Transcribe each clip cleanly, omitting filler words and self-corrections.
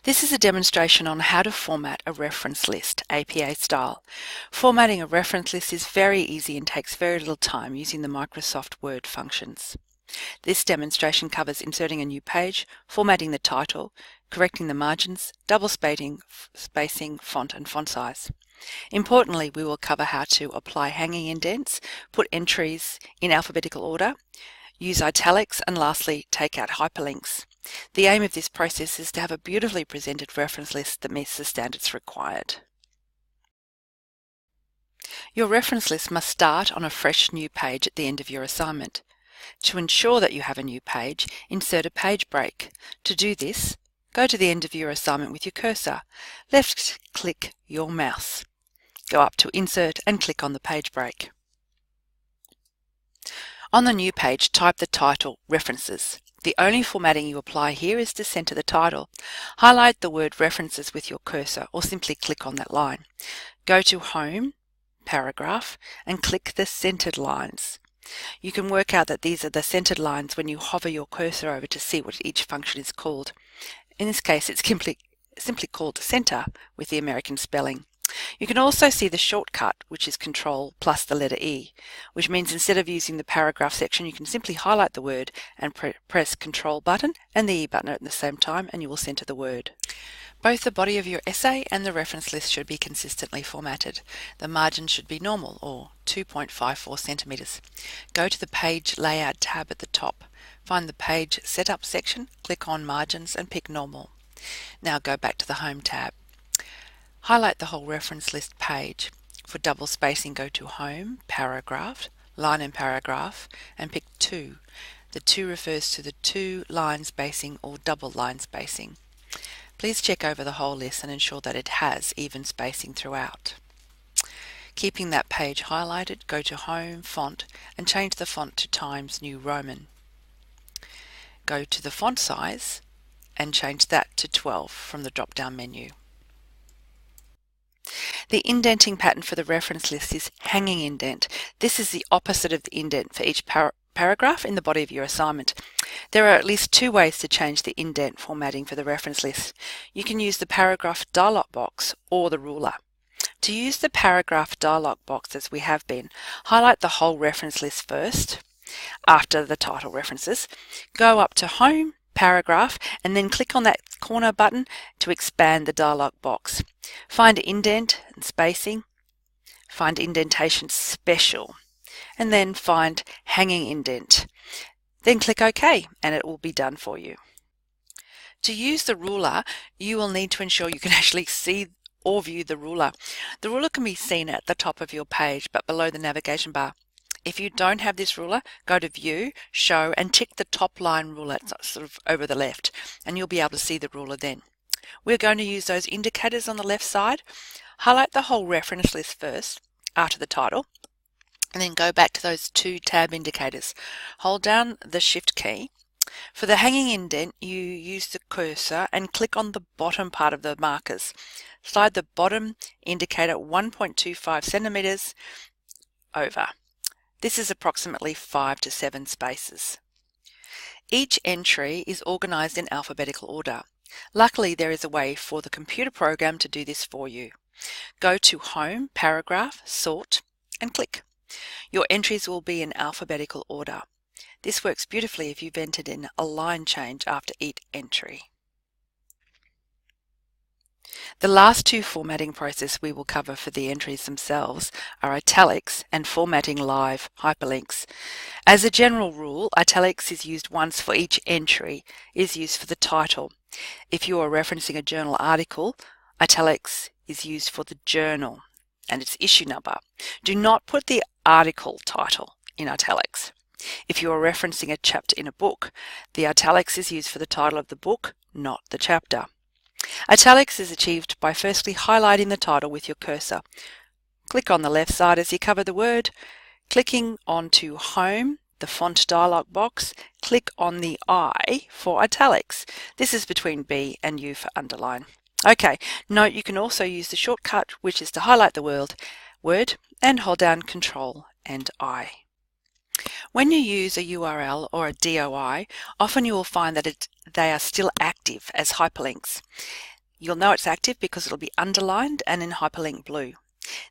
This is a demonstration on how to format a reference list, APA style. Formatting a reference list is very easy and takes very little time using the Microsoft Word functions. This demonstration covers inserting a new page, formatting the title, correcting the margins, double spacing, font and font size. Importantly, we will cover how to apply hanging indents, put entries in alphabetical order, use italics, and lastly, take out hyperlinks. The aim of this process is to have a beautifully presented reference list that meets the standards required. Your reference list must start on a fresh new page at the end of your assignment. To ensure that you have a new page, insert a page break. To do this, go to the end of your assignment with your cursor. Left-click your mouse. Go up to Insert and click on the page break. On the new page, type the title References. The only formatting you apply here is to center the title. Highlight the word References with your cursor or simply click on that line. Go to Home, Paragraph, and click the centered lines. You can work out that these are the centered lines when you hover your cursor over to see what each function is called. In this case, it's simply called Center with the American spelling. You can also see the shortcut, which is Control plus the letter E, which means instead of using the paragraph section, you can simply highlight the word and press Control button and the E button at the same time, and you will center the word. Both the body of your essay and the reference list should be consistently formatted. The margin should be normal, or 2.54 centimeters. Go to the Page Layout tab at the top. Find the Page Setup section, click on Margins and pick Normal. Now go back to the Home tab. Highlight the whole reference list page. For double spacing, go to Home, Paragraph, Line and Paragraph, and pick 2. The 2 refers to the 2 line spacing or double line spacing. Please check over the whole list and ensure that it has even spacing throughout. Keeping that page highlighted, go to Home, Font, and change the font to Times New Roman. Go to the font size and change that to 12 from the drop-down menu. The indenting pattern for the reference list is hanging indent. This is the opposite of the indent for each paragraph in the body of your assignment. There are at least 2 ways to change the indent formatting for the reference list. You can use the paragraph dialog box or the ruler. To use the paragraph dialog box as we have been, highlight the whole reference list first, after the title references. Go up to Home, Paragraph, and then click on that corner button to expand the dialog box. Find indent and spacing, find indentation special, and then find hanging indent. Then click OK and it will be done for you. To use the ruler, you will need to ensure you can actually see or view the ruler. The ruler can be seen at the top of your page but below the navigation bar. If you don't have this ruler, go to View, Show, and tick the top line ruler sort of over the left, and you'll be able to see the ruler then. We're going to use those indicators on the left side. Highlight the whole reference list first, after the title, and then go back to those 2 tab indicators. Hold down the Shift key. For the hanging indent, you use the cursor and click on the bottom part of the markers. Slide the bottom indicator 1.25 centimeters over. This is approximately 5 to 7 spaces. Each entry is organized in alphabetical order. Luckily, there is a way for the computer program to do this for you. Go to Home, Paragraph, Sort, and click. Your entries will be in alphabetical order. This works beautifully if you've entered in a line change after each entry. The last 2 formatting processes we will cover for the entries themselves are italics and formatting live hyperlinks. As a general rule, italics is used once for each entry, is used for the title. If you are referencing a journal article, italics is used for the journal and its issue number. Do not put the article title in italics. If you are referencing a chapter in a book, the italics is used for the title of the book, not the chapter. Italics is achieved by firstly highlighting the title with your cursor. Click on the left side as you cover the word, clicking onto Home, the font dialog box, click on the I for italics. This is between B and U for underline. Okay, note you can also use the shortcut, which is to highlight the word and hold down Control and I. When you use a URL or a DOI, often you will find that they are still active as hyperlinks. You'll know it's active because it'll be underlined and in hyperlink blue.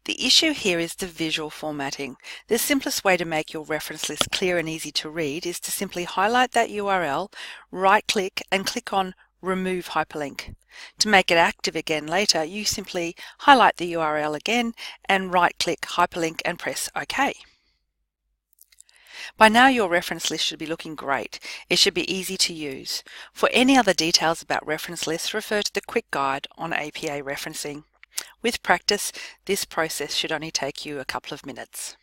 The issue here is the visual formatting. The simplest way to make your reference list clear and easy to read is to simply highlight that URL, right-click and click on Remove Hyperlink. To make it active again later, you simply highlight the URL again and right-click Hyperlink and press OK. By now your reference list should be looking great. It should be easy to use. For any other details about reference lists, refer to the quick guide on APA referencing. With practice, this process should only take you a couple of minutes.